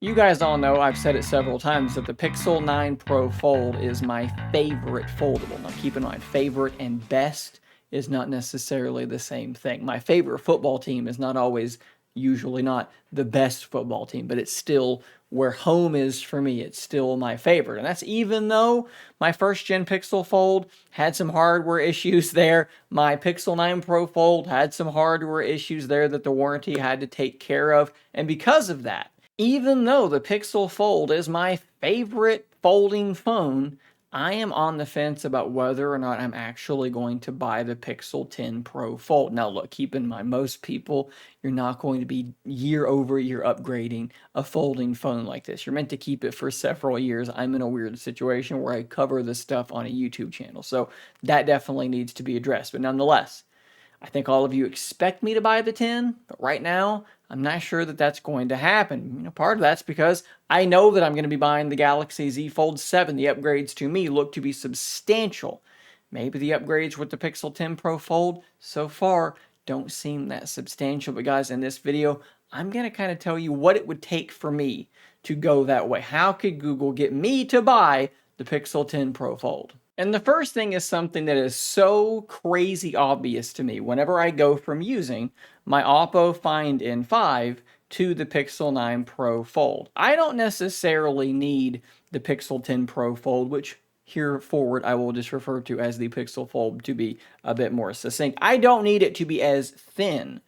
You guys all know, I've said it several times, that the Pixel 9 Pro Fold is my favorite foldable. Now keep in mind, favorite and best is not necessarily the same thing. My favorite football team is not always, usually not, the best football team, but it's still where home is for me. It's still my favorite. And that's even though my first gen Pixel Fold had some hardware issues there. My Pixel 9 Pro Fold had some hardware issues there that the warranty had to take care of. And because of that, even though the Pixel Fold is my favorite folding phone, I am on the fence about whether or not I'm actually going to buy the Pixel 10 Pro Fold. Now look, keep in mind, most people, you're not going to be year over year upgrading a folding phone like this. You're meant to keep it for several years. I'm in a weird situation where I cover this stuff on a YouTube channel, so that definitely needs to be addressed. But nonetheless, I think all of you expect me to buy the 10, but right now, I'm not sure that that's going to happen. Part of that's because I know that I'm going to be buying the Galaxy Z Fold 7. The upgrades to me look to be substantial. Maybe the upgrades with the Pixel 10 Pro Fold so far don't seem that substantial. But guys, in this video, I'm going to kind of tell you what it would take for me to go that way. How could Google get me to buy the Pixel 10 Pro Fold? And the first thing is something that is so crazy obvious to me whenever I go from using my Oppo Find N5 to the Pixel 9 Pro Fold. I don't necessarily need the Pixel 10 Pro Fold, which here forward I will just refer to as the Pixel Fold to be a bit more succinct. I don't need it to be as thin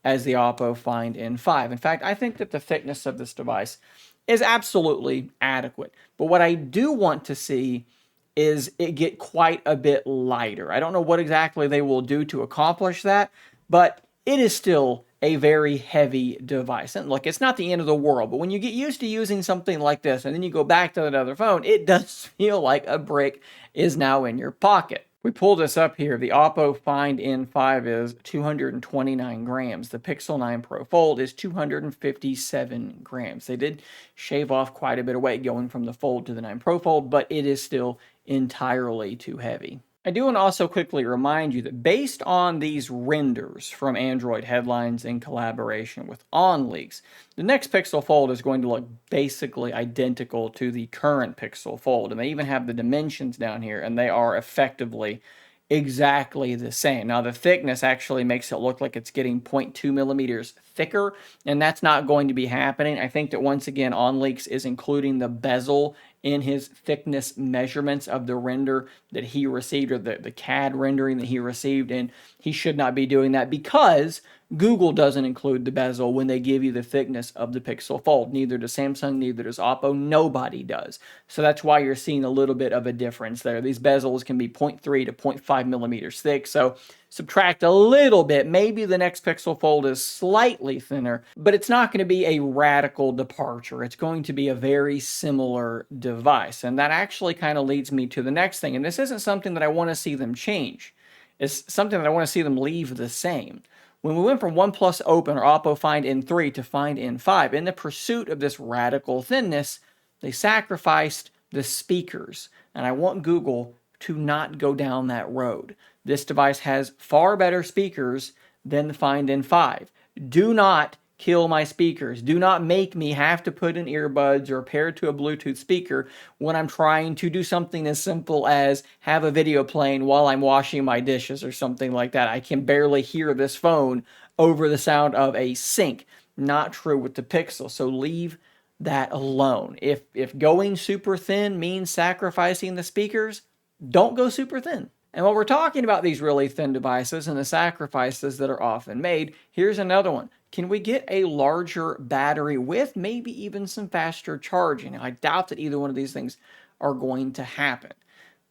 as the Oppo Find N5. In fact, I think that the thickness of this device is absolutely adequate. But what I do want to see is it get quite a bit lighter. I don't know what exactly they will do to accomplish that, but it is still a very heavy device. And look, it's not the end of the world, but when you get used to using something like this and then you go back to another phone, it does feel like a brick is now in your pocket. We pull this up here. The Oppo Find N5 is 229 grams. The Pixel 9 Pro Fold is 257 grams. They did shave off quite a bit of weight going from the Fold to the 9 Pro Fold, but it is still entirely too heavy. I do want to also quickly remind you that based on these renders from Android Headlines in collaboration with OnLeaks, the next Pixel Fold is going to look basically identical to the current Pixel Fold. And they even have the dimensions down here, and they are effectively exactly the same. Now, the thickness actually makes it look like it's getting 0.2 millimeters thicker, and that's not going to be happening. I think that once again, OnLeaks is including the bezel in his thickness measurements of the render that he received, or the CAD rendering that he received, and he should not be doing that because Google doesn't include the bezel when they give you the thickness of the Pixel Fold. Neither does Samsung, neither does Oppo, nobody does. So that's why you're seeing a little bit of a difference there. These bezels can be 0.3 to 0.5 millimeters thick, so subtract a little bit. Maybe the next Pixel Fold is slightly thinner, but it's not going to be a radical departure. It's going to be a very similar device. And that actually kind of leads me to the next thing. And this isn't something that I want to see them change. It's something that I want to see them leave the same. When we went from OnePlus Open or Oppo Find N3 to Find N5, in the pursuit of this radical thinness, they sacrificed the speakers. And I want Google to not go down that road. This device has far better speakers than the Find N5. Do not kill my speakers. Do not make me have to put in earbuds or pair it to a Bluetooth speaker when I'm trying to do something as simple as have a video playing while I'm washing my dishes or something like that. I can barely hear this phone over the sound of a sink. Not true with the Pixel, so leave that alone. If going super thin means sacrificing the speakers, don't go super thin. And while we're talking about these really thin devices and the sacrifices that are often made, here's another one. Can we get a larger battery with maybe even some faster charging? Now, I doubt that either one of these things are going to happen.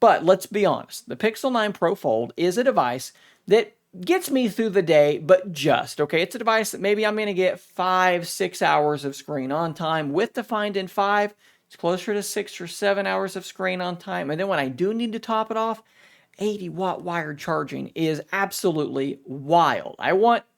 But let's be honest, the Pixel 9 Pro Fold is a device that gets me through the day, but just, okay? It's a device that maybe I'm going to get 5-6 hours of screen on time. With the Find N5, it's closer to 6 or 7 hours of screen on time. And then when I do need to top it off, 80-watt wired charging is absolutely wild.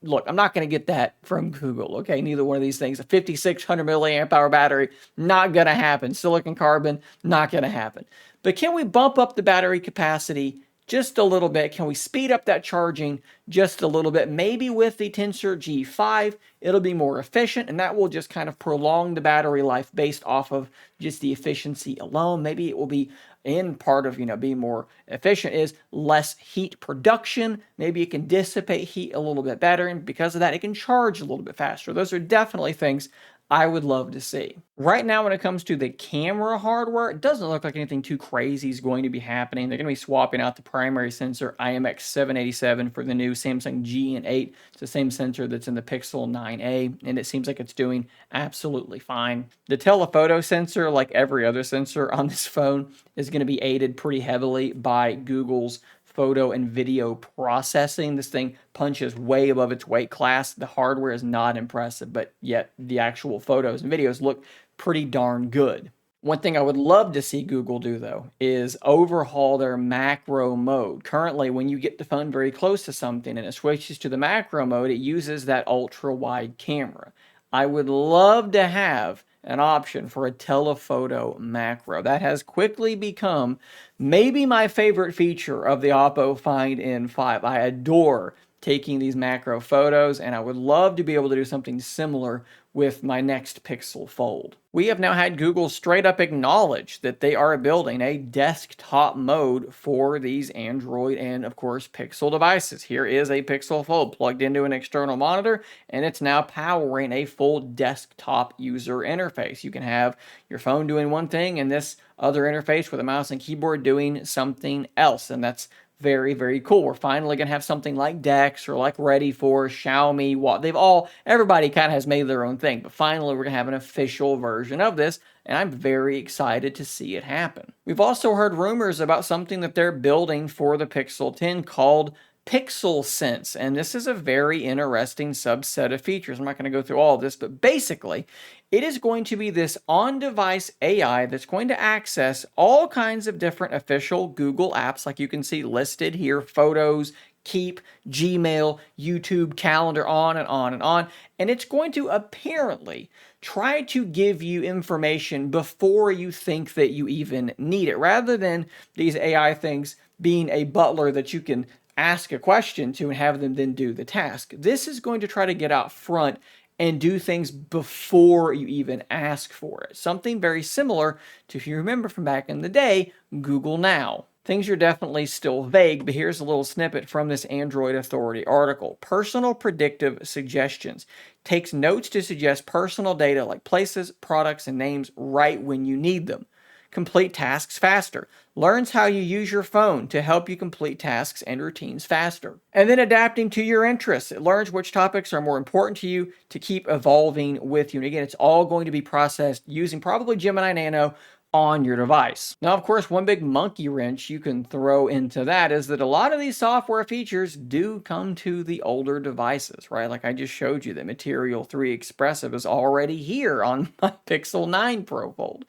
Look, I'm not going to get that from Google, okay? Neither one of these things. A 5600 milliamp hour battery, not going to happen. Silicon carbon, not going to happen. But can we bump up the battery capacity just a little bit? Can we speed up that charging just a little bit? Maybe with the Tensor G5, it'll be more efficient, and that will just kind of prolong the battery life based off of just the efficiency alone. Maybe it will be in part of, being more efficient is less heat production. Maybe it can dissipate heat a little bit better, and because of that, it can charge a little bit faster. Those are definitely things I would love to see. Right now, when it comes to the camera hardware, it doesn't look like anything too crazy is going to be happening. They're going to be swapping out the primary sensor IMX787 for the new Samsung G8. It's the same sensor that's in the Pixel 9a, and it seems like it's doing absolutely fine. The telephoto sensor, like every other sensor on this phone, is going to be aided pretty heavily by Google's photo and video processing. This thing punches way above its weight class. The hardware is not impressive, but yet the actual photos and videos look pretty darn good. One thing I would love to see Google do, though, is overhaul their macro mode. Currently, when you get the phone very close to something and it switches to the macro mode, it uses that ultra-wide camera. I would love to have an option for a telephoto macro. That has quickly become maybe my favorite feature of the Oppo Find N5. I adore taking these macro photos, and I would love to be able to do something similar with my next Pixel Fold. We have now had Google straight up acknowledge that they are building a desktop mode for these Android and, of course, Pixel devices. Here is a Pixel Fold plugged into an external monitor, and it's now powering a full desktop user interface. You can have your phone doing one thing and this other interface with a mouse and keyboard doing something else, and that's very, very cool. We're finally going to have something like Dex or like Ready for Xiaomi. Everybody kind of has made their own thing, but finally we're going to have an official version of this, and I'm very excited to see it happen. We've also heard rumors about something that they're building for the Pixel 10 called Pixel Sense, and this is a very interesting subset of features. I'm not going to go through all of this, but basically, it is going to be this on-device AI that's going to access all kinds of different official Google apps, like you can see listed here: Photos, Keep, Gmail, YouTube, Calendar, on and on and on. And it's going to apparently try to give you information before you think that you even need it, rather than these AI things being a butler that you can ask a question to and have them then do the task. This is going to try to get out front and do things before you even ask for it. Something very similar to, if you remember from back in the day, Google Now. Things are definitely still vague, but here's a little snippet from this Android Authority article. Personal predictive suggestions. Takes notes to suggest personal data like places, products, and names right when you need them. Complete tasks faster. Learns how you use your phone to help you complete tasks and routines faster. And then adapting to your interests. It learns which topics are more important to you to keep evolving with you. And again, it's all going to be processed using probably Gemini Nano on your device. Now, of course, one big monkey wrench you can throw into that is that a lot of these software features do come to the older devices, right? Like I just showed you that Material 3 Expressive is already here on my Pixel 9 Pro Fold.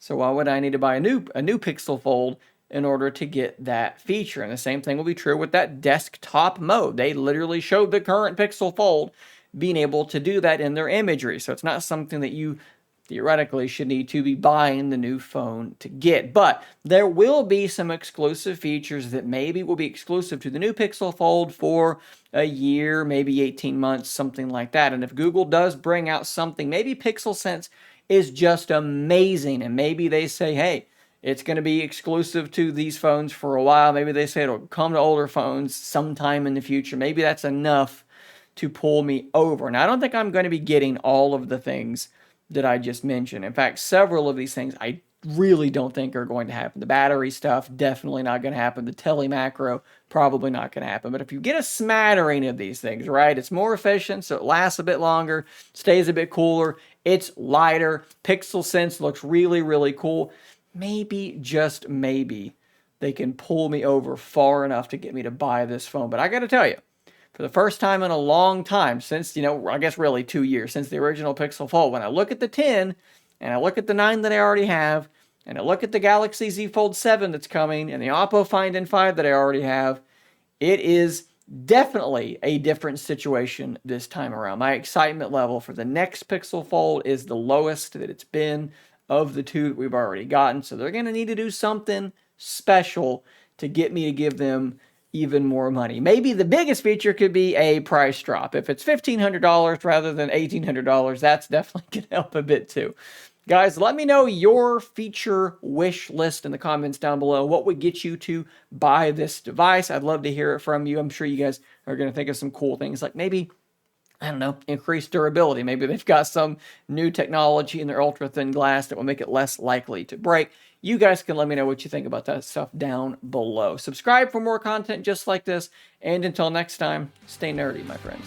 So why would I need to buy a new Pixel Fold in order to get that feature? And the same thing will be true with that desktop mode. They literally showed the current Pixel Fold being able to do that in their imagery. So it's not something that you theoretically should need to be buying the new phone to get. But there will be some exclusive features that maybe will be exclusive to the new Pixel Fold for a year, maybe 18 months, something like that. And if Google does bring out something, maybe Pixel Sense is just amazing, and maybe they say, hey, it's going to be exclusive to these phones for a while. Maybe they say it'll come to older phones sometime in the future. Maybe that's enough to pull me over. And I don't think I'm going to be getting all of the things that I just mentioned. In fact, several of these things I really don't think are going to happen. The battery stuff, definitely not going to happen. The tele macro, probably not going to happen. But if you get a smattering of these things, right, it's more efficient, so it lasts a bit longer, stays a bit cooler, it's lighter, Pixel Sense looks really, really cool. Maybe, just maybe, they can pull me over far enough to get me to buy this phone. But I got to tell you, for the first time in a long time, since, I guess really 2 years, since the original Pixel Fold, when I look at the 10, and I look at the 9 that I already have, and I look at the Galaxy Z Fold 7 that's coming, and the Oppo Find N5 that I already have, it is definitely a different situation this time around. My excitement level for the next Pixel Fold is the lowest that it's been of the two that we've already gotten, so they're going to need to do something special to get me to give them even more money. Maybe the biggest feature could be a price drop. If it's $1,500 rather than $1,800, that's definitely going to help a bit too. Guys, let me know your feature wish list in the comments down below. What would get you to buy this device? I'd love to hear it from you. I'm sure you guys are going to think of some cool things like maybe, I don't know, increased durability. Maybe they've got some new technology in their ultra thin glass that will make it less likely to break. You guys can let me know what you think about that stuff down below. Subscribe for more content just like this. And until next time, stay nerdy, my friends.